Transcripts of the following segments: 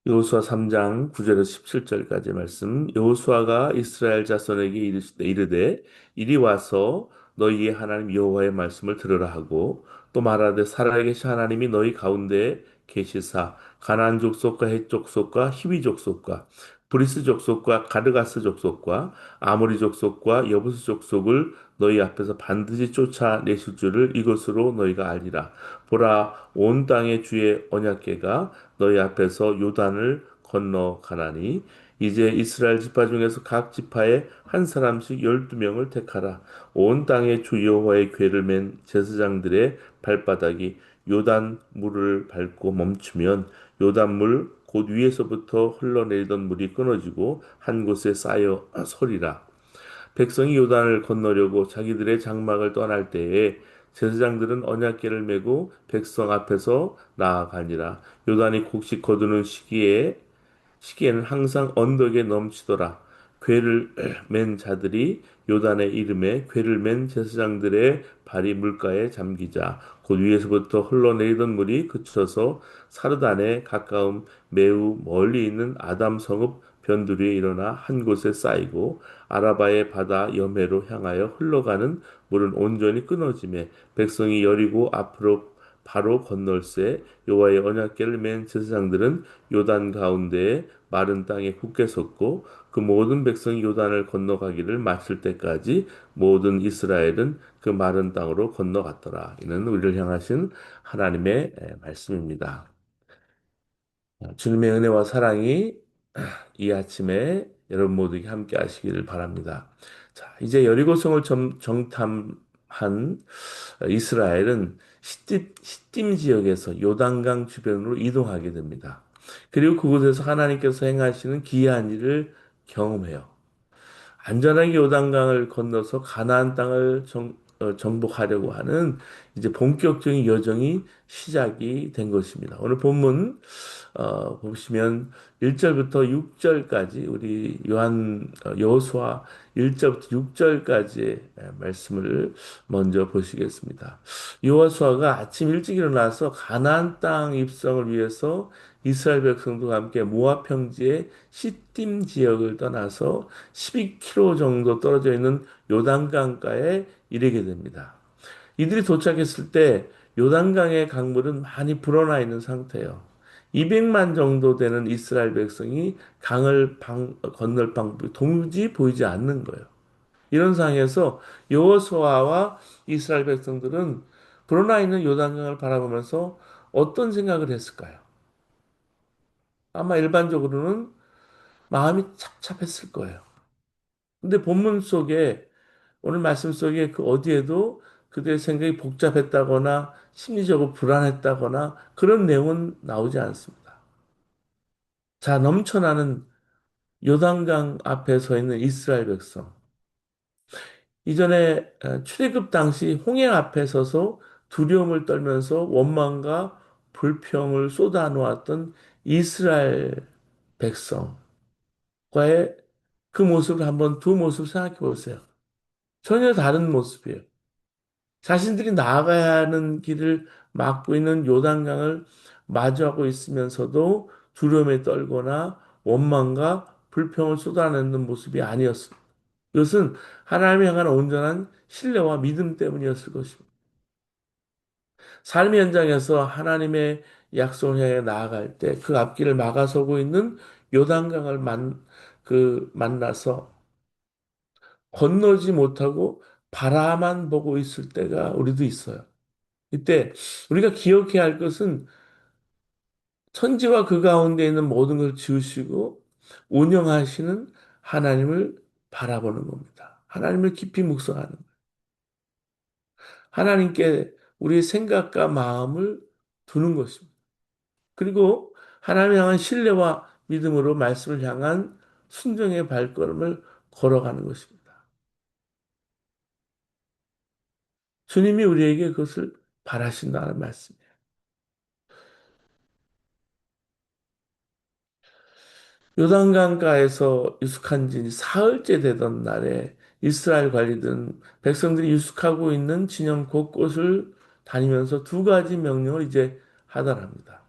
여호수아 3장 9절에서 17절까지 말씀. 여호수아가 이스라엘 자손에게 이르되 이리 와서 너희의 하나님 여호와의 말씀을 들으라 하고 또 말하되 살아계신 하나님이 너희 가운데 계시사 가나안 족속과 헷 족속과 히위 족속과 브리스 족속과 가르가스 족속과 아모리 족속과 여부스 족속을 너희 앞에서 반드시 쫓아내실 줄을 이것으로 너희가 알리라. 보라, 온 땅의 주의 언약궤가 너희 앞에서 요단을 건너가나니 이제 이스라엘 지파 중에서 각 지파에 한 사람씩 12명을 택하라. 온 땅의 주 여호와의 궤를 맨 제사장들의 발바닥이 요단 물을 밟고 멈추면 요단 물 곧 위에서부터 흘러내리던 물이 끊어지고 한 곳에 쌓여 서리라. 백성이 요단을 건너려고 자기들의 장막을 떠날 때에 제사장들은 언약궤를 메고 백성 앞에서 나아가니라. 요단이 곡식 거두는 시기에는 항상 언덕에 넘치더라. 궤를 맨 자들이 요단의 이름에 궤를 맨 제사장들의 발이 물가에 잠기자 곧 위에서부터 흘러내리던 물이 그쳐서 사르단에 가까운 매우 멀리 있는 아담 성읍 변두리에 일어나 한 곳에 쌓이고 아라바의 바다 여매로 향하여 흘러가는 물은 온전히 끊어지매 백성이 여리고 앞으로 바로 건널새 여호와의 언약궤를 맨 제사장들은 요단 가운데에 마른 땅에 굳게 섰고 그 모든 백성이 요단을 건너가기를 마칠 때까지 모든 이스라엘은 그 마른 땅으로 건너갔더라. 이는 우리를 향하신 하나님의 말씀입니다. 주님의 은혜와 사랑이 이 아침에 여러분 모두에게 함께 하시기를 바랍니다. 자, 이제 여리고성을 정탐한 이스라엘은 시딤 지역에서 요단강 주변으로 이동하게 됩니다. 그리고 그곳에서 하나님께서 행하시는 기이한 일을 경험해요. 안전하게 요단강을 건너서 가나안 땅을 정복하려고 하는 이제 본격적인 여정이 시작이 된 것입니다. 오늘 본문 보시면 1절부터 6절까지 우리 여호수아 1절부터 6절까지의 말씀을 먼저 보시겠습니다. 여호수아가 아침 일찍 일어나서 가나안 땅 입성을 위해서 이스라엘 백성들과 함께 모압 평지의 시딤 지역을 떠나서 12km 정도 떨어져 있는 요단강가에 이르게 됩니다. 이들이 도착했을 때 요단강의 강물은 많이 불어나 있는 상태예요. 200만 정도 되는 이스라엘 백성이 강을 건널 방법이 도무지 보이지 않는 거예요. 이런 상황에서 여호수아와 이스라엘 백성들은 불어나 있는 요단강을 바라보면서 어떤 생각을 했을까요? 아마 일반적으로는 마음이 착잡했을 거예요. 근데 본문 속에 오늘 말씀 속에 그 어디에도 그들의 생각이 복잡했다거나 심리적으로 불안했다거나 그런 내용은 나오지 않습니다. 자, 넘쳐나는 요단강 앞에 서 있는 이스라엘 백성. 이전에 출애굽 당시 홍해 앞에 서서 두려움을 떨면서 원망과 불평을 쏟아놓았던 이스라엘 백성과의 그 모습을 한번 두 모습 생각해 보세요. 전혀 다른 모습이에요. 자신들이 나아가야 하는 길을 막고 있는 요단강을 마주하고 있으면서도 두려움에 떨거나 원망과 불평을 쏟아내는 모습이 아니었습니다. 이것은 하나님을 향한 온전한 신뢰와 믿음 때문이었을 것입니다. 삶의 현장에서 하나님의 약속을 향해 나아갈 때 그 앞길을 막아서고 있는 요단강을 만나서 건너지 못하고 바라만 보고 있을 때가 우리도 있어요. 이때 우리가 기억해야 할 것은 천지와 그 가운데 있는 모든 걸 지으시고 운영하시는 하나님을 바라보는 겁니다. 하나님을 깊이 묵상하는 거예요. 하나님께 우리의 생각과 마음을 두는 것입니다. 그리고 하나님 향한 신뢰와 믿음으로 말씀을 향한 순종의 발걸음을 걸어가는 것입니다. 주님이 우리에게 그것을 바라신다는 말씀이에요. 요단강가에서 유숙한 지 사흘째 되던 날에 이스라엘 관리들은 백성들이 유숙하고 있는 진영 곳곳을 다니면서 두 가지 명령을 이제 하달합니다.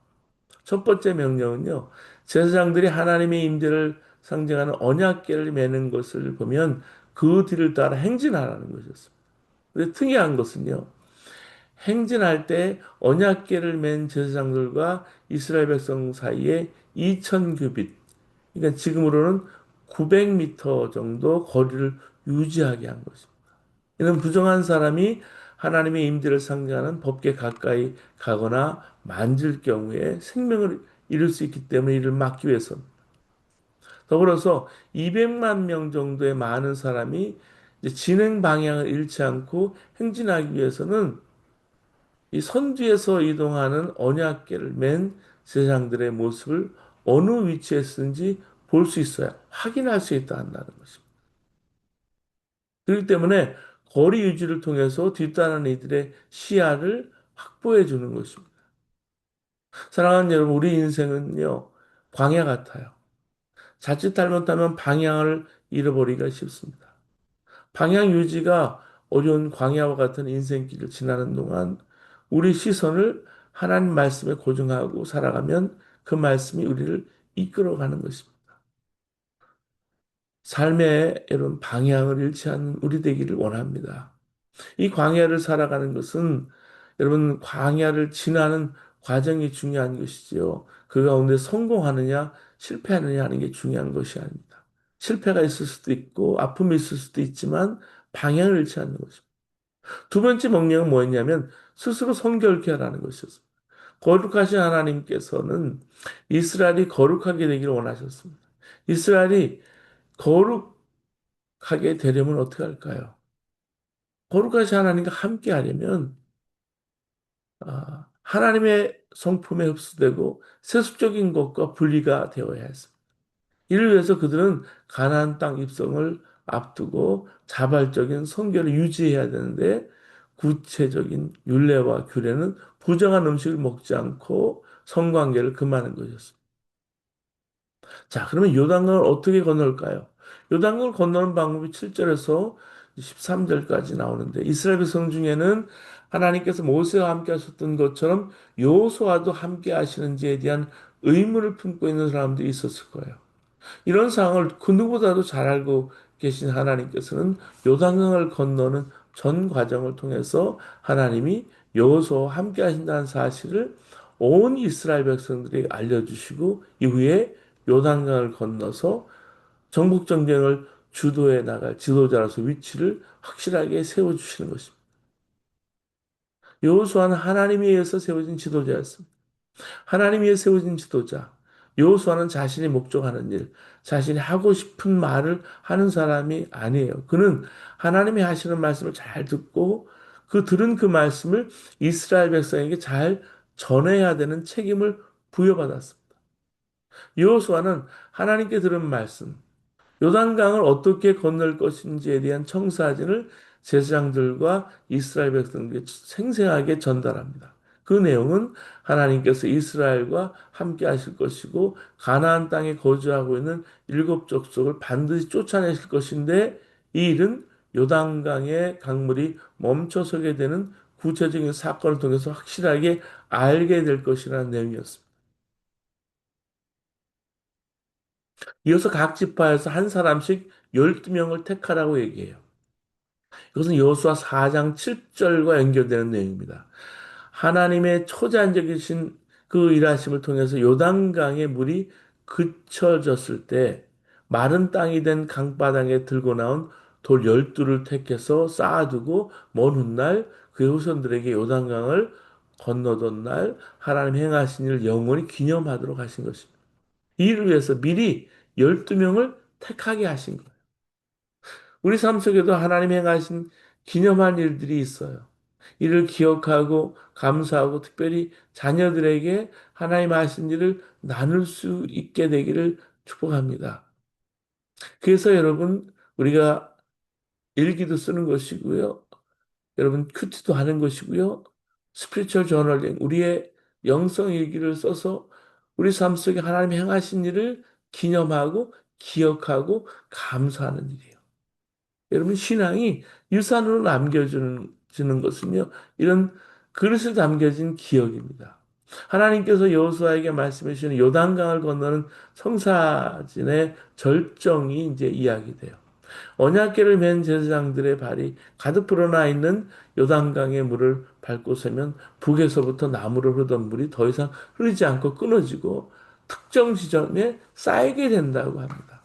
첫 번째 명령은요, 제사장들이 하나님의 임재를 상징하는 언약궤를 매는 것을 보면 그 뒤를 따라 행진하라는 것이었습니다. 근데 특이한 것은요. 행진할 때 언약궤를 맨 제사장들과 이스라엘 백성 사이에 2000규빗, 그러니까 지금으로는 900m 정도 거리를 유지하게 한 것입니다. 이는 부정한 사람이 하나님의 임재를 상징하는 법궤 가까이 가거나 만질 경우에 생명을 잃을 수 있기 때문에 이를 막기 위해서 더불어서 200만 명 정도의 많은 사람이 이제 진행 방향을 잃지 않고 행진하기 위해서는 이 선두에서 이동하는 언약궤를 맨 제사장들의 모습을 어느 위치에 쓰는지 볼 수 있어야 확인할 수 있다 한다는 것입니다. 그렇기 때문에 거리 유지를 통해서 뒤따르는 이들의 시야를 확보해 주는 것입니다. 사랑하는 여러분, 우리 인생은요, 광야 같아요. 자칫 잘못하면 방향을 잃어버리기가 쉽습니다. 방향 유지가 어려운 광야와 같은 인생길을 지나는 동안 우리 시선을 하나님 말씀에 고정하고 살아가면 그 말씀이 우리를 이끌어가는 것입니다. 삶의 이런 방향을 잃지 않는 우리 되기를 원합니다. 이 광야를 살아가는 것은 여러분 광야를 지나는 과정이 중요한 것이지요. 그 가운데 성공하느냐 실패하느냐 하는 게 중요한 것이 아닙니다. 실패가 있을 수도 있고 아픔이 있을 수도 있지만 방향을 잃지 않는 것입니다. 두 번째 명령은 뭐였냐면 스스로 성결케 하라는 것이었습니다. 거룩하신 하나님께서는 이스라엘이 거룩하게 되기를 원하셨습니다. 이스라엘이 거룩하게 되려면 어떻게 할까요? 거룩하신 하나님과 함께 하려면 하나님의 성품에 흡수되고 세속적인 것과 분리가 되어야 했습니다. 이를 위해서 그들은 가나안 땅 입성을 앞두고 자발적인 성결을 유지해야 되는데 구체적인 율례와 규례는 부정한 음식을 먹지 않고 성관계를 금하는 것이었습니다. 자, 그러면 요단강을 어떻게 건널까요? 요단강을 건너는 방법이 7절에서 13절까지 나오는데 이스라엘 백성 중에는 하나님께서 모세와 함께 하셨던 것처럼 여호수아도 함께 하시는지에 대한 의문을 품고 있는 사람들이 있었을 거예요. 이런 상황을 그 누구보다도 잘 알고 계신 하나님께서는 요단강을 건너는 전 과정을 통해서 하나님이 여호수아와 함께 하신다는 사실을 온 이스라엘 백성들에게 알려주시고 이후에 요단강을 건너서 정복 전쟁을 주도해 나갈 지도자로서 위치를 확실하게 세워주시는 것입니다. 여호수아는 하나님에 의해서 세워진 지도자였습니다. 하나님 위에 세워진 지도자. 여호수아는 자신이 목적하는 일, 자신이 하고 싶은 말을 하는 사람이 아니에요. 그는 하나님이 하시는 말씀을 잘 듣고 그 들은 그 말씀을 이스라엘 백성에게 잘 전해야 되는 책임을 부여받았습니다. 여호수아는 하나님께 들은 말씀, 요단강을 어떻게 건널 것인지에 대한 청사진을 제사장들과 이스라엘 백성들에게 생생하게 전달합니다. 그 내용은 하나님께서 이스라엘과 함께 하실 것이고 가나안 땅에 거주하고 있는 일곱 족속을 반드시 쫓아내실 것인데 이 일은 요단강의 강물이 멈춰서게 되는 구체적인 사건을 통해서 확실하게 알게 될 것이라는 내용이었습니다. 이어서 각 지파에서 한 사람씩 12명을 택하라고 얘기해요. 이것은 여호수아 4장 7절과 연결되는 내용입니다. 하나님의 초자연적이신 그 일하심을 통해서 요단강의 물이 그쳐졌을 때 마른 땅이 된 강바닥에 들고 나온 돌 12를 택해서 쌓아두고 먼 훗날 그의 후손들에게 요단강을 건너던 날 하나님 행하신 일을 영원히 기념하도록 하신 것입니다. 이를 위해서 미리 12명을 택하게 하신 거예요. 우리 삶 속에도 하나님 행하신 기념한 일들이 있어요. 이를 기억하고 감사하고 특별히 자녀들에게 하나님 하신 일을 나눌 수 있게 되기를 축복합니다. 그래서 여러분, 우리가 일기도 쓰는 것이고요. 여러분, 큐티도 하는 것이고요. 스피리추얼 저널링, 우리의 영성 일기를 써서 우리 삶 속에 하나님 행하신 일을 기념하고 기억하고 감사하는 일이에요. 여러분, 신앙이 유산으로 남겨주는 것은요, 이런 그릇에 담겨진 기억입니다. 하나님께서 여호수아에게 말씀해 주시는 요단강을 건너는 청사진의 절정이 이제 이야기돼요. 언약궤를 맨 제사장들의 발이 가득 불어나 있는 요단강의 물을 밟고 서면 북에서부터 남으로 흐르던 물이 더 이상 흐르지 않고 끊어지고 특정 지점에 쌓이게 된다고 합니다.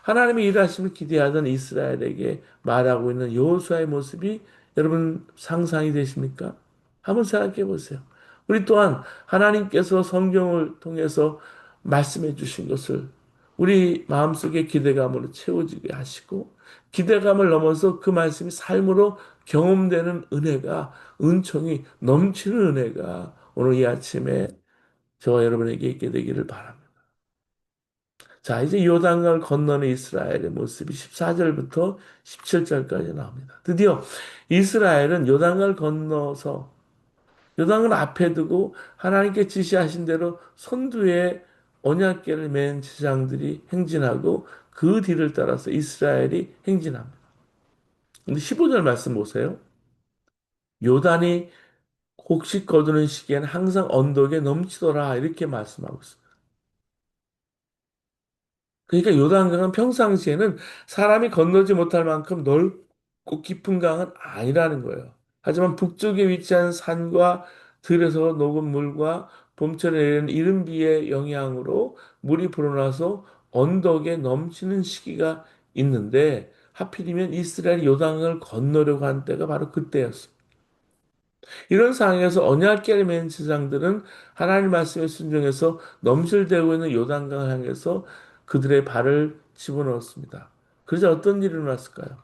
하나님의 일하심을 기대하던 이스라엘에게 말하고 있는 여호수아의 모습이 여러분 상상이 되십니까? 한번 생각해 보세요. 우리 또한 하나님께서 성경을 통해서 말씀해 주신 것을 우리 마음속에 기대감으로 채워지게 하시고 기대감을 넘어서 그 말씀이 삶으로 경험되는 은혜가 은총이 넘치는 은혜가 오늘 이 아침에 저와 여러분에게 있게 되기를 바랍니다. 자, 이제 요단강을 건너는 이스라엘의 모습이 14절부터 17절까지 나옵니다. 드디어 이스라엘은 요단강을 건너서 요단강을 앞에 두고 하나님께 지시하신 대로 선두에 언약궤를 맨 제사장들이 행진하고 그 뒤를 따라서 이스라엘이 행진합니다. 근데 15절 말씀 보세요. 요단이 곡식 거두는 시기에는 항상 언덕에 넘치더라 이렇게 말씀하고 있습니다. 그러니까 요단강은 평상시에는 사람이 건너지 못할 만큼 넓고 깊은 강은 아니라는 거예요. 하지만 북쪽에 위치한 산과 들에서 녹은 물과 봄철에 내리는 이른 비의 영향으로 물이 불어나서 언덕에 넘치는 시기가 있는데 하필이면 이스라엘이 요단강을 건너려고 한 때가 바로 그때였습니다. 이런 상황에서 언약궤를 맨 제사장들은 하나님 말씀에 순종해서 넘실대고 있는 요단강을 향해서 그들의 발을 집어넣었습니다. 그러자 어떤 일이 일어났을까요?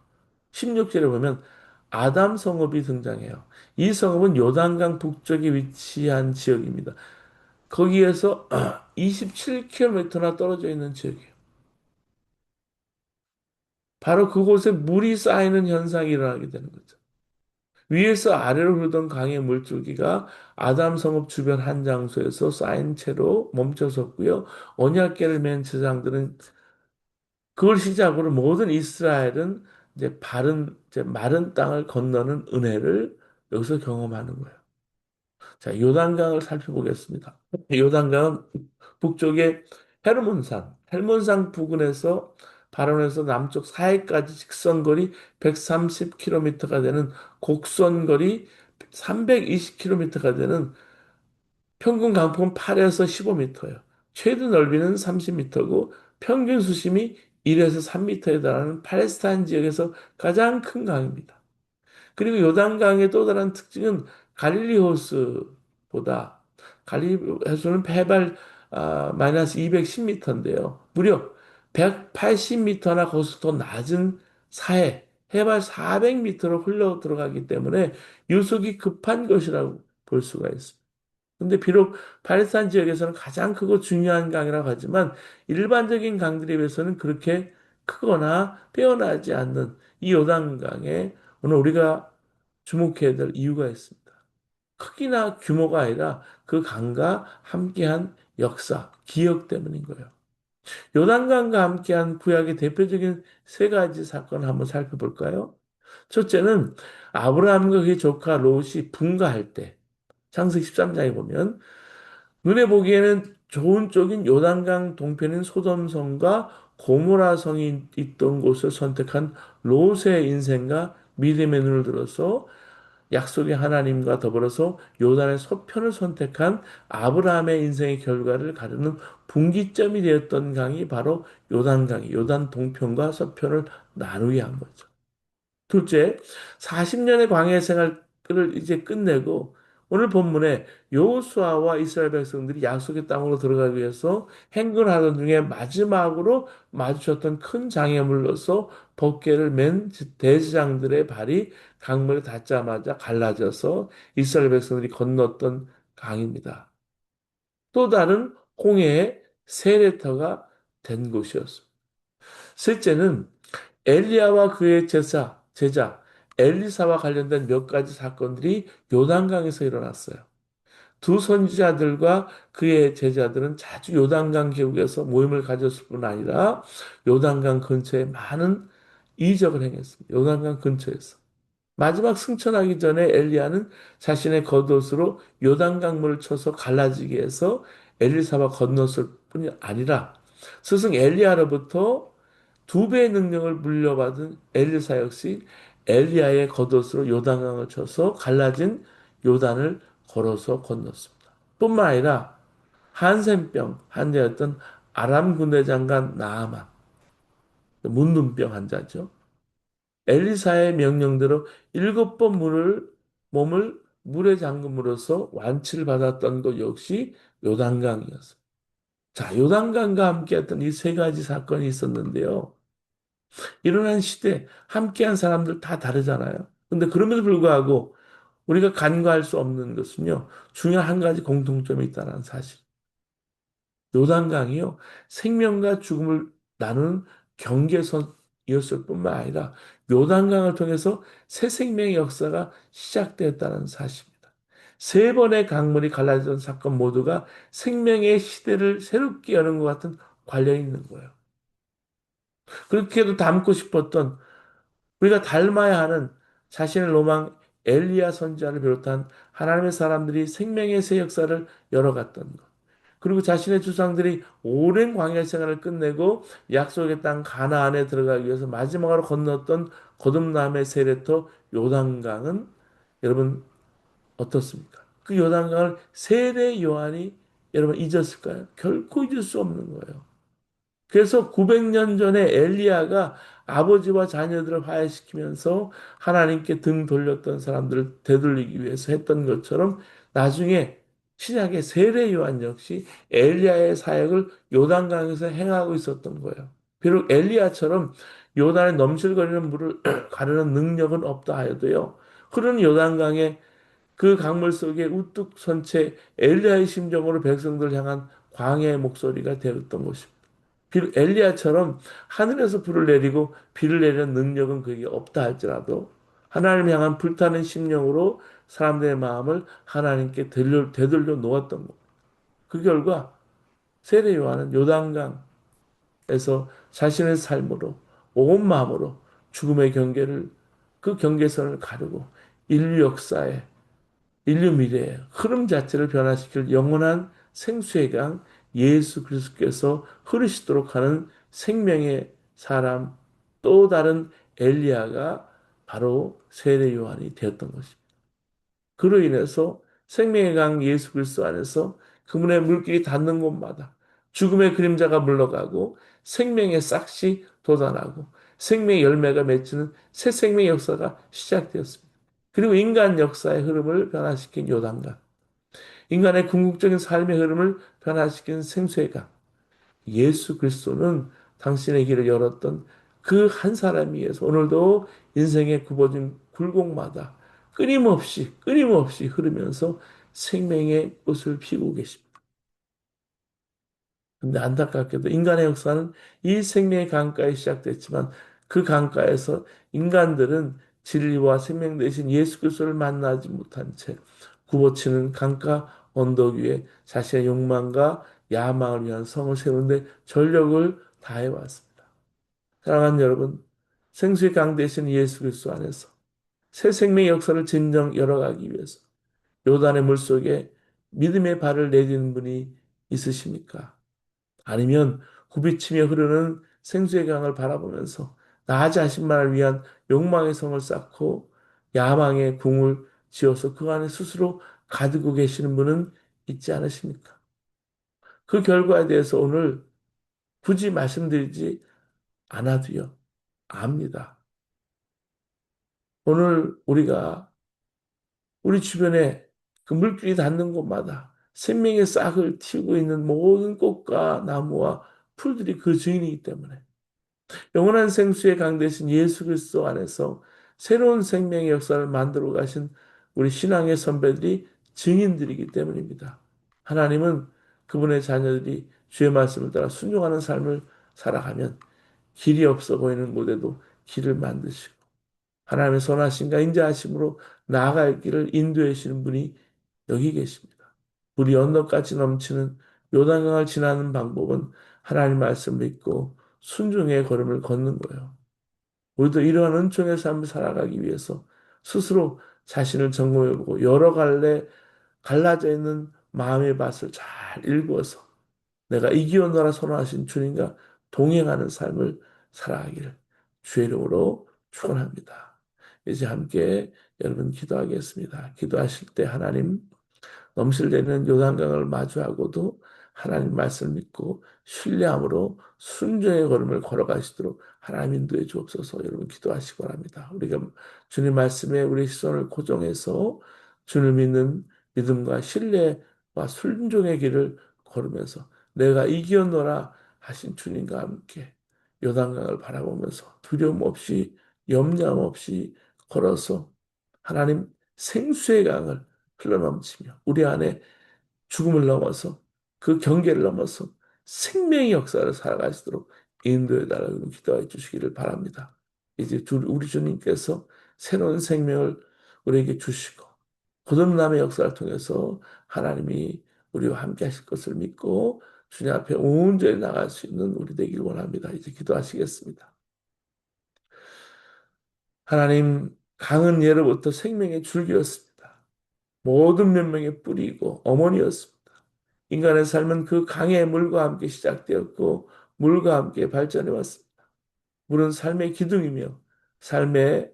16절에 보면 아담 성읍이 등장해요. 이 성읍은 요단강 북쪽에 위치한 지역입니다. 거기에서 27km나 떨어져 있는 지역이에요. 바로 그곳에 물이 쌓이는 현상이 일어나게 되는 거죠. 위에서 아래로 흐르던 강의 물줄기가 아담 성읍 주변 한 장소에서 쌓인 채로 멈춰섰고요. 언약궤를 맨 제사장들은 그걸 시작으로 모든 이스라엘은 이제 이제 마른 땅을 건너는 은혜를 여기서 경험하는 거예요. 자, 요단강을 살펴보겠습니다. 요단강은 북쪽에 헬몬산 부근에서 발원해서 남쪽 사해까지 직선거리 130km가 되는 곡선거리 320km가 되는 평균 강폭은 8에서 15m예요. 최대 넓이는 30m고 평균 수심이 1에서 3m에 달하는 팔레스타인 지역에서 가장 큰 강입니다. 그리고 요단강의 또 다른 특징은 갈릴리 호수보다 갈릴리 호수는 해발 마이너스 210m인데요. 무려 180m나 거기서 더 낮은 사해 해발 400m로 흘러 들어가기 때문에 유속이 급한 것이라고 볼 수가 있습니다. 근데 비록 팔레스타인 지역에서는 가장 크고 중요한 강이라고 하지만 일반적인 강들에 비해서는 그렇게 크거나 빼어나지 않는 이 요단강에 오늘 우리가 주목해야 될 이유가 있습니다. 크기나 규모가 아니라 그 강과 함께한 역사, 기억 때문인 거예요. 요단강과 함께한 구약의 대표적인 세 가지 사건을 한번 살펴볼까요? 첫째는 아브라함과 그의 조카 롯이 분가할 때 창세기 13장에 보면 눈에 보기에는 좋은 쪽인 요단강 동편인 소돔성과 고모라성이 있던 곳을 선택한 롯의 인생과 믿음의 눈을 들어서 약속의 하나님과 더불어서 요단의 서편을 선택한 아브라함의 인생의 결과를 가르는 분기점이 되었던 강이 바로 요단강이 요단 동편과 서편을 나누게 한 거죠. 둘째, 40년의 광야 생활을 이제 끝내고 오늘 본문에 여호수아와 이스라엘 백성들이 약속의 땅으로 들어가기 위해서 행군하던 중에 마지막으로 마주쳤던 큰 장애물로서 법궤를 맨 대제사장들의 발이 강물에 닿자마자 갈라져서 이스라엘 백성들이 건넜던 강입니다. 또 다른 홍해의 세례터가 된 곳이었습니다. 셋째는 엘리야와 그의 제자 엘리사와 관련된 몇 가지 사건들이 요단강에서 일어났어요. 두 선지자들과 그의 제자들은 자주 요단강 계곡에서 모임을 가졌을 뿐 아니라 요단강 근처에 많은 이적을 행했습니다. 요단강 근처에서. 마지막 승천하기 전에 엘리야는 자신의 겉옷으로 요단강물을 쳐서 갈라지게 해서 엘리사와 건넜을 뿐이 아니라 스승 엘리야로부터 두 배의 능력을 물려받은 엘리사 역시 엘리야의 겉옷으로 요단강을 쳐서 갈라진 요단을 걸어서 건넜습니다. 뿐만 아니라 한센병 환자였던 아람 군대 장관 나아만, 문둥병 환자죠. 엘리사의 명령대로 7번 몸을 물에 잠금으로써 완치를 받았던 것 역시 요단강이었습니다. 자, 요단강과 함께했던 이 세 가지 사건이 있었는데요. 일어난 시대, 함께한 사람들 다 다르잖아요. 근데 그럼에도 불구하고 우리가 간과할 수 없는 것은요, 중요한 한 가지 공통점이 있다는 사실. 요단강이요, 생명과 죽음을 나누는 경계선이었을 뿐만 아니라 요단강을 통해서 새 생명의 역사가 시작되었다는 사실입니다. 세 번의 강물이 갈라졌던 사건 모두가 생명의 시대를 새롭게 여는 것 같은 관련이 있는 거예요. 그렇게도 닮고 싶었던 우리가 닮아야 하는 자신의 로망 엘리야 선지자를 비롯한 하나님의 사람들이 생명의 새 역사를 열어갔던 것. 그리고 자신의 주상들이 오랜 광야 생활을 끝내고 약속의 땅 가나안에 들어가기 위해서 마지막으로 건넜던 거듭남의 세례터 요단강은 여러분 어떻습니까? 그 요단강을 세례 요한이 여러분 잊었을까요? 결코 잊을 수 없는 거예요. 그래서 900년 전에 엘리야가 아버지와 자녀들을 화해시키면서 하나님께 등 돌렸던 사람들을 되돌리기 위해서 했던 것처럼 나중에 신약의 세례 요한 역시 엘리야의 사역을 요단강에서 행하고 있었던 거예요. 비록 엘리야처럼 요단에 넘실거리는 물을 가르는 능력은 없다 하여도요. 흐르는 요단강의 그 강물 속에 우뚝 선 채 엘리야의 심정으로 백성들을 향한 광야의 목소리가 되었던 것입니다. 비록 엘리야처럼 하늘에서 불을 내리고 비를 내리는 능력은 그에게 없다 할지라도 하나님 향한 불타는 심령으로 사람들의 마음을 하나님께 되돌려 놓았던 것. 그 결과 세례 요한은 요단강에서 자신의 삶으로 온 마음으로 죽음의 경계를 그 경계선을 가르고 인류 역사에 인류 미래의 흐름 자체를 변화시킬 영원한 생수의 강 예수 그리스도께서 흐르시도록 하는 생명의 사람 또 다른 엘리야가 바로 세례 요한이 되었던 것입니다. 그로 인해서 생명의 강 예수 그리스도 안에서 그분의 물길이 닿는 곳마다 죽음의 그림자가 물러가고 생명의 싹이 돋아나고 생명의 열매가 맺히는 새 생명의 역사가 시작되었습니다. 그리고 인간 역사의 흐름을 변화시킨 요단강, 인간의 궁극적인 삶의 흐름을 변화시킨 생수의 강, 예수 그리스도는 당신의 길을 열었던 그 한 사람에 의해서 오늘도 인생의 굽어진 굴곡마다 끊임없이 흐르면서 생명의 꽃을 피우고 계십니다. 근데 안타깝게도 인간의 역사는 이 생명의 강가에 시작됐지만 그 강가에서 인간들은 진리와 생명 대신 예수 그리스도를 만나지 못한 채 굽어치는 강가 언덕 위에 자신의 욕망과 야망을 위한 성을 세우는데 전력을 다해 왔습니다. 사랑하는 여러분, 생수의 강 대신 예수 그리스도 안에서 새 생명의 역사를 진정 열어가기 위해서 요단의 물속에 믿음의 발을 내디는 분이 있으십니까? 아니면 굽이치며 흐르는 생수의 강을 바라보면서 나 자신만을 위한 욕망의 성을 쌓고 야망의 궁을 지어서 그 안에 스스로 가두고 계시는 분은 있지 않으십니까? 그 결과에 대해서 오늘 굳이 말씀드리지 않아도요. 압니다. 오늘 우리가 우리 주변에 그 물길이 닿는 곳마다 생명의 싹을 틔우고 있는 모든 꽃과 나무와 풀들이 그 주인이기 때문에 영원한 생수의 강 대신 예수 그리스도 안에서 새로운 생명의 역사를 만들어 가신 우리 신앙의 선배들이 증인들이기 때문입니다. 하나님은 그분의 자녀들이 주의 말씀을 따라 순종하는 삶을 살아가면 길이 없어 보이는 곳에도 길을 만드시고 하나님의 선하심과 인자하심으로 나아갈 길을 인도해 주시는 분이 여기 계십니다. 물이 언덕같이 넘치는 요단강을 지나는 방법은 하나님 말씀 믿고 순종의 걸음을 걷는 거예요. 우리도 이러한 은총의 삶을 살아가기 위해서 스스로 자신을 점검해보고 여러 갈래 갈라져 있는 마음의 밭을 잘 일구어서 내가 이기어노라 선언하신 주님과 동행하는 삶을 살아가기를 주의 이름으로 축원합니다. 이제 함께 여러분 기도하겠습니다. 기도하실 때 하나님 넘실대는 요단강을 마주하고도 하나님 말씀을 믿고 신뢰함으로 순종의 걸음을 걸어가시도록 하나님 인도해 주옵소서. 여러분 기도하시기 바랍니다. 우리가 주님 말씀에 우리 시선을 고정해서 주를 믿는 믿음과 신뢰와 순종의 길을 걸으면서 내가 이기었노라 하신 주님과 함께 요단강을 바라보면서 두려움 없이 염려함 없이 걸어서 하나님 생수의 강을 흘러넘치며 우리 안에 죽음을 넘어서 그 경계를 넘어서 생명의 역사를 살아가시도록 인도해 달라고 기도해 주시기를 바랍니다. 이제 우리 주님께서 새로운 생명을 우리에게 주시고 거듭남의 역사를 통해서 하나님이 우리와 함께 하실 것을 믿고 주님 앞에 온전히 나갈 수 있는 우리 되길 원합니다. 이제 기도하시겠습니다. 하나님, 강은 예로부터 생명의 줄기였습니다. 모든 문명의 뿌리이고 어머니였습니다. 인간의 삶은 그 강의 물과 함께 시작되었고 물과 함께 발전해 왔습니다. 물은 삶의 기둥이며 삶의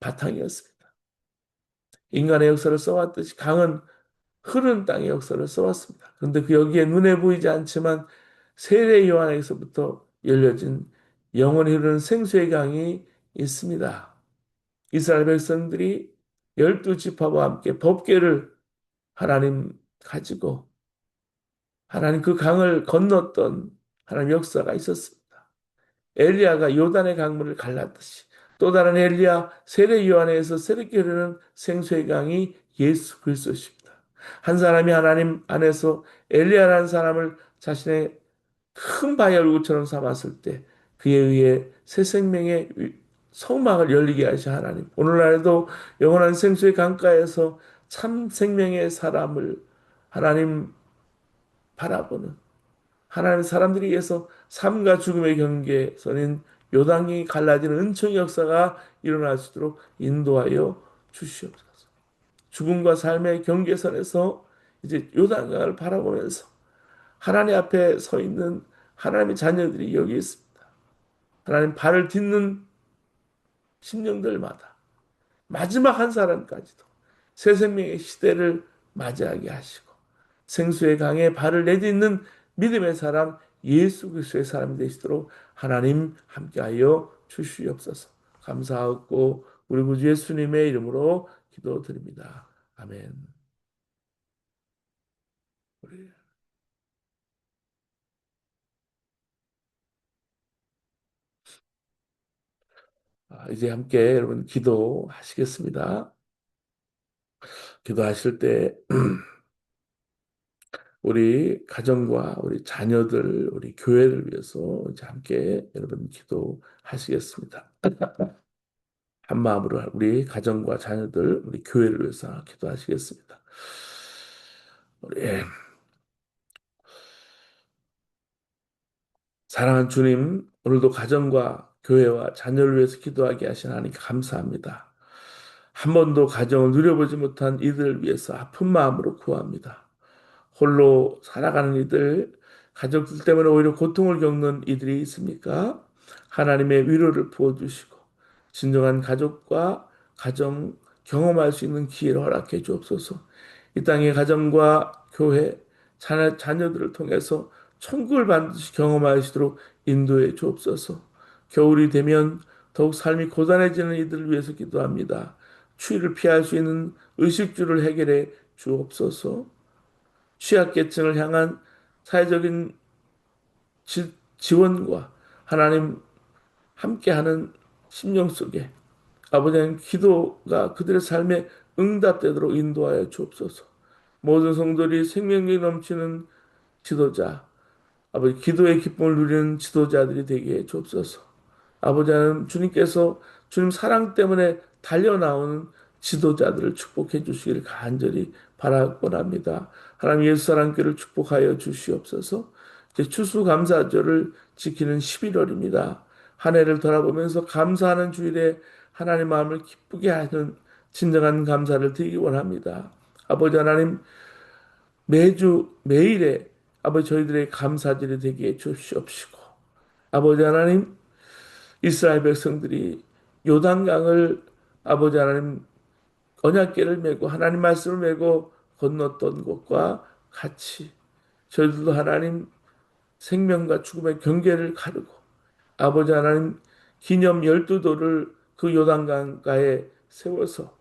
바탕이었습니다. 인간의 역사를 써왔듯이 강은 흐른 땅의 역사를 써왔습니다. 그런데 그 여기에 눈에 보이지 않지만 세례 요한에게서부터 열려진 영원히 흐르는 생수의 강이 있습니다. 이스라엘 백성들이 12지파와 함께 법궤를 하나님 가지고 하나님 그 강을 건넜던 하나님 역사가 있었습니다. 엘리야가 요단의 강물을 갈랐듯이 또 다른 엘리야 세례 요한에서 새롭게 흐르는 생수의 강이 예수 그리스도십니다. 한 사람이 하나님 안에서 엘리야라는 사람을 자신의 큰 바위 얼굴처럼 삼았을 때 그에 의해 새 생명의 성막을 열리게 하신 하나님. 오늘날에도 영원한 생수의 강가에서 참 생명의 사람을 하나님 바라보는 하나님 사람들이 위해서 삶과 죽음의 경계선인 요단강이 갈라지는 은총의 역사가 일어날 수 있도록 인도하여 주시옵소서. 죽음과 삶의 경계선에서 이제 요단강을 바라보면서 하나님 앞에 서 있는 하나님의 자녀들이 여기 있습니다. 하나님 발을 딛는 심령들마다 마지막 한 사람까지도 새 생명의 시대를 맞이하게 하시고 생수의 강에 발을 내딛는 믿음의 사람 예수 그리스도의 사람이 되시도록 하나님 함께하여 주시옵소서. 감사하고 우리 구주 예수님의 이름으로 기도드립니다. 아멘. 이제 함께 여러분 기도하시겠습니다. 기도하실 때 우리 가정과 우리 자녀들, 우리 교회를 위해서 이제 함께 여러분 기도하시겠습니다. 한 마음으로 우리 가정과 자녀들, 우리 교회를 위해서 기도하시겠습니다. 우리 사랑하는 주님, 오늘도 가정과 교회와 자녀를 위해서 기도하게 하신 하나님 감사합니다. 한 번도 가정을 누려보지 못한 이들을 위해서 아픈 마음으로 구합니다. 홀로 살아가는 이들, 가족들 때문에 오히려 고통을 겪는 이들이 있습니까? 하나님의 위로를 부어주시고, 진정한 가족과 가정 경험할 수 있는 기회를 허락해 주옵소서. 이 땅의 가정과 교회, 자녀들을 통해서 천국을 반드시 경험하시도록 인도해 주옵소서. 겨울이 되면 더욱 삶이 고단해지는 이들을 위해서 기도합니다. 추위를 피할 수 있는 의식주를 해결해 주옵소서. 취약계층을 향한 사회적인 지원과 하나님 함께하는 심령 속에 아버지 하나님 기도가 그들의 삶에 응답되도록 인도하여 주옵소서. 모든 성도들이 생명력이 넘치는 지도자, 아버지 기도의 기쁨을 누리는 지도자들이 되게 해 주옵소서. 아버지 하나님 주님께서 주님 사랑 때문에 달려나오는 지도자들을 축복해 주시기를 간절히 바라곤합니다. 하나님 예수 사랑교를 축복하여 주시옵소서. 이제 추수감사절을 지키는 11월입니다. 한 해를 돌아보면서 감사하는 주일에 하나님 마음을 기쁘게 하는 진정한 감사를 드리기 원합니다. 아버지 하나님, 매주 매일에 아버지 저희들의 감사절이 되게 해 주시옵시고, 아버지 하나님, 이스라엘 백성들이 요단강을 아버지 하나님 언약궤를 메고 하나님 말씀을 메고 건넜던 것과 같이 저희들도 하나님 생명과 죽음의 경계를 가르고 아버지 하나님 기념 12도를 그 요단강가에 세워서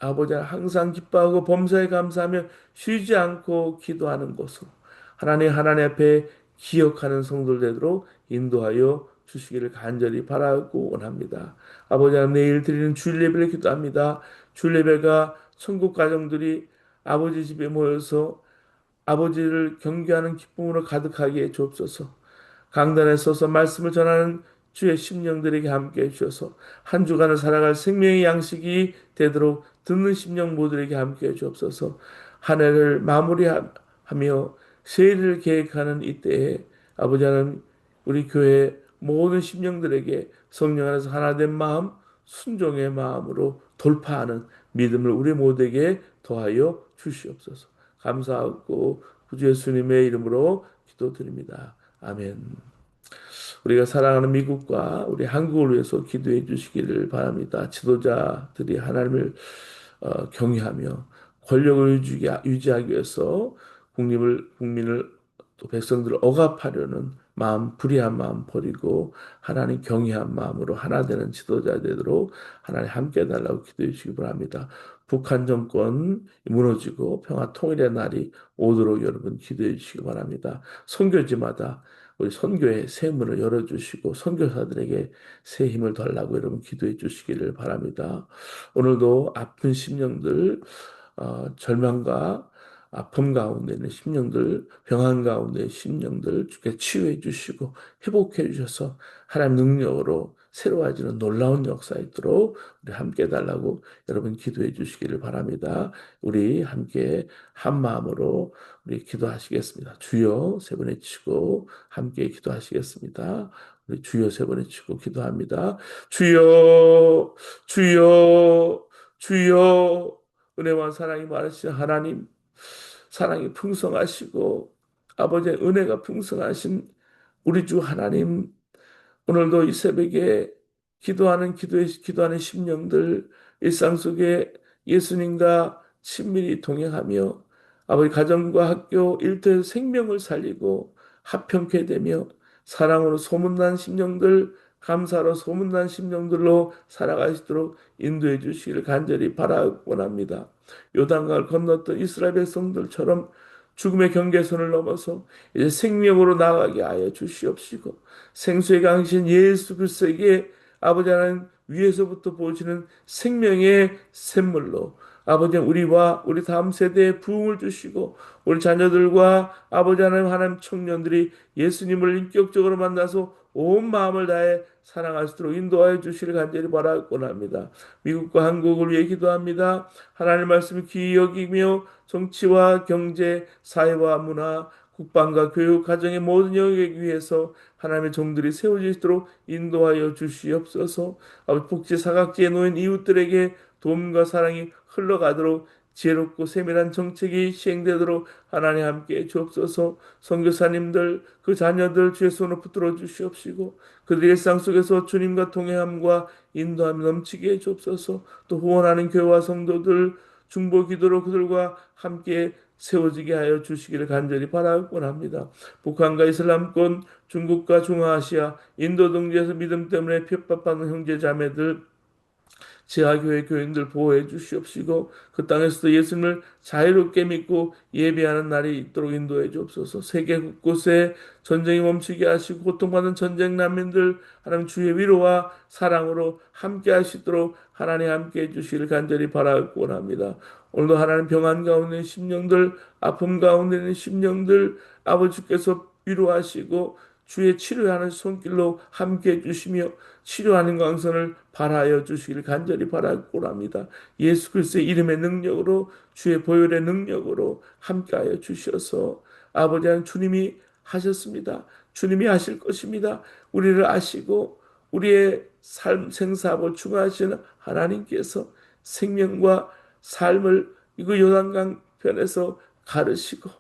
아버지 하나님 항상 기뻐하고 범사에 감사하며 쉬지 않고 기도하는 곳으로 하나님 앞에 기억하는 성도들 되도록 인도하여 주시기를 간절히 바라고 원합니다. 아버지 하나님 내일 드리는 주일 예배를 기도합니다. 주일 예배가 천국 가정들이 아버지 집에 모여서 아버지를 경배하는 기쁨으로 가득하게 해 주옵소서. 강단에 서서 말씀을 전하는 주의 심령들에게 함께 해주셔서 한 주간을 살아갈 생명의 양식이 되도록 듣는 심령 모두에게 함께 해주옵소서. 한 해를 마무리하며 새해를 계획하는 이때에 아버지 하나님 우리 교회 모든 심령들에게 성령 안에서 하나된 마음, 순종의 마음으로 돌파하는 믿음을 우리 모두에게 더하여 주시옵소서. 감사하고 구주 예수님의 이름으로 기도드립니다. 아멘. 우리가 사랑하는 미국과 우리 한국을 위해서 기도해 주시기를 바랍니다. 지도자들이 하나님을 경외하며 권력을 유지하기 위해서 국민을 또 백성들을 억압하려는 마음, 불의한 마음 버리고 하나님 경외한 마음으로 하나 되는 지도자 되도록 하나님 함께 해달라고 기도해 주시기 바랍니다. 북한 정권 무너지고 평화 통일의 날이 오도록 여러분 기도해 주시기 바랍니다. 선교지마다 우리 선교의 새 문을 열어주시고 선교사들에게 새 힘을 달라고 여러분 기도해 주시기를 바랍니다. 오늘도 아픈 심령들, 절망과 아픔 가운데 있는 심령들, 병환 가운데 있는 심령들 주께 치유해 주시고 회복해 주셔서 하나님 능력으로 새로워지는 놀라운 역사 있도록 우리 함께 해달라고 여러분 기도해 주시기를 바랍니다. 우리 함께 한 마음으로 우리 기도하시겠습니다. 주여 세 번 외치고 함께 기도하시겠습니다. 우리 주여 세 번 외치고 기도합니다. 주여, 주여, 주여, 은혜와 사랑이 많으신 하나님, 사랑이 풍성하시고 아버지의 은혜가 풍성하신 우리 주 하나님, 오늘도 이 새벽에 기도하는 심령들 일상 속에 예수님과 친밀히 동행하며 아버지 가정과 학교 일터에서 생명을 살리고 화평케 되며 사랑으로 소문난 심령들 감사로 소문난 심령들로 살아가시도록 인도해 주시기를 간절히 바라곤합니다. 요단강을 건넜던 이스라엘 백성들처럼 죽음의 경계선을 넘어서 이제 생명으로 나가게 하여 주시옵시고 생수의 강신 예수 그리스도에게 아버지 하나님 위에서부터 보시는 생명의 샘물로 아버지 우리와 우리 다음 세대에 부흥을 주시고 우리 자녀들과 아버지 하나님 청년들이 예수님을 인격적으로 만나서 온 마음을 다해 사랑할 수 있도록 인도하여 주시를 간절히 바라곤 합니다. 미국과 한국을 위해 기도합니다. 하나님 말씀을 귀히 여기며 정치와 경제, 사회와 문화, 국방과 교육, 가정의 모든 영역에 위해서 하나님의 종들이 세워지도록 인도하여 주시옵소서. 아버지 복지 사각지에 놓인 이웃들에게 도움과 사랑이 흘러가도록 지혜롭고 세밀한 정책이 시행되도록 하나님 함께 주옵소서. 선교사님들 그 자녀들 주의 손으로 붙들어 주시옵시고 그들의 일상 속에서 주님과 동행함과 인도함이 넘치게 해 주옵소서. 또 후원하는 교회와 성도들 중보 기도로 그들과 함께 세워지게 하여 주시기를 간절히 바라곤 합니다. 북한과 이슬람권, 중국과 중앙아시아, 인도 등지에서 믿음 때문에 핍박받는 형제 자매들 지하교회 교인들 보호해 주시옵시고 그 땅에서도 예수님을 자유롭게 믿고 예배하는 날이 있도록 인도해 주옵소서. 세계 곳곳에 전쟁이 멈추게 하시고 고통받는 전쟁 난민들 하나님 주의 위로와 사랑으로 함께 하시도록 하나님 함께 해주시기를 간절히 바라고 합니다. 오늘도 하나님 병환 가운데 있는 심령들 아픔 가운데 있는 심령들 아버지께서 위로하시고 주의 치료하는 손길로 함께 해주시며 치료하는 광선을 발하여 주시기를 간절히 바라고 합니다. 예수 그리스도의 이름의 능력으로 주의 보혈의 능력으로 함께하여 주셔서 아버지 하나님 주님이 하셨습니다. 주님이 하실 것입니다. 우리를 아시고 우리의 삶 생사를 주관하시는 하나님께서 생명과 삶을 이거 요단강 편에서 가르시고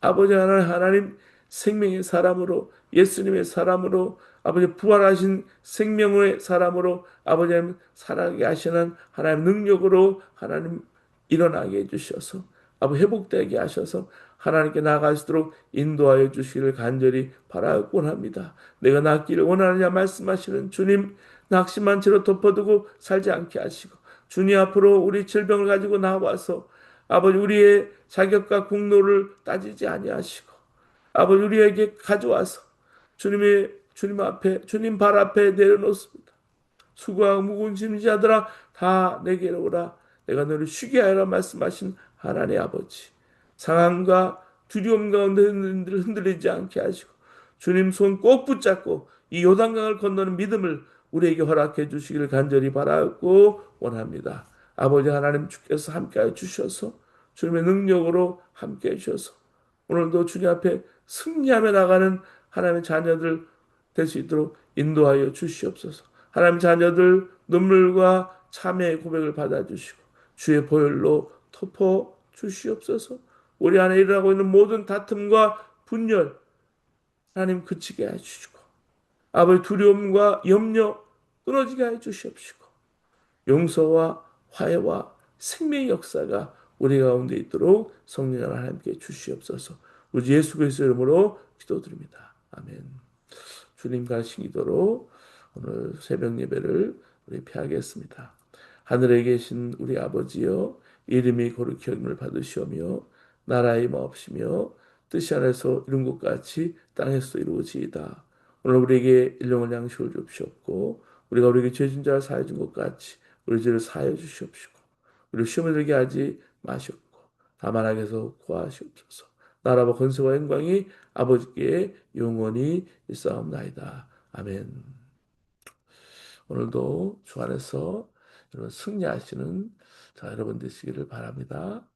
아버지 하나님 생명의 사람으로 예수님의 사람으로 아버지 부활하신 생명의 사람으로 아버지 하나님 살아가게 하시는 하나님 능력으로 하나님 일어나게 해주셔서 아버지 회복되게 하셔서 하나님께 나아가시도록 인도하여 주시기를 간절히 바라곤 합니다. 내가 낫기를 원하느냐 말씀하시는 주님 낙심한 채로 덮어두고 살지 않게 하시고 주님 앞으로 우리 질병을 가지고 나와서 아버지 우리의 자격과 공로를 따지지 아니하시고 아버지 우리에게 가져와서 주님 앞에 주님 발 앞에 내려놓습니다. 수고하고 무거운 짐진 자들아 다 내게로 오라. 내가 너를 쉬게 하라 말씀하신 하나님 아버지. 상함과 두려움 가운데 흔들리지 않게 하시고 주님 손 꼭 붙잡고 이 요단강을 건너는 믿음을 우리에게 허락해 주시기를 간절히 바라고 원합니다. 아버지 하나님 주께서 함께하여 주셔서 주님의 능력으로 함께해 주셔서 오늘도 주님 앞에 승리하며 나가는 하나님의 자녀들 될 수 있도록 인도하여 주시옵소서. 하나님 자녀들 눈물과 참회의 고백을 받아주시고 주의 보혈로 덮어 주시옵소서. 우리 안에 일어나고 있는 모든 다툼과 분열 하나님 그치게 해주시고 아버지 두려움과 염려 끊어지게 해주시옵시고 용서와 화해와 생명의 역사가 우리 가운데 있도록 성령 하나님께 주시옵소서. 우리 예수 그리스도의 이름으로 기도드립니다. 아멘. 주님 가신 기도로 오늘 새벽 예배를 우리 피하겠습니다. 하늘에 계신 우리 아버지여 이름이 거룩히 여김을 받으시오며 나라의 마옵시며 뜻이 하늘에서 이룬 것 같이 땅에서도 이루어지이다. 오늘 우리에게 일용할 양식을 주시옵고 우리가 우리에게 죄진 자를 사해 준 것 같이 우리 죄를 사하여 주시옵시고 우리 시험에 들게 하지 마시옵고 다만 악에서 구하시옵소서. 나라와 권세와 영광이 아버지께 영원히 있사옵나이다. 아멘. 오늘도 주 안에서 여러분 승리하시는 자 여러분 되시기를 바랍니다.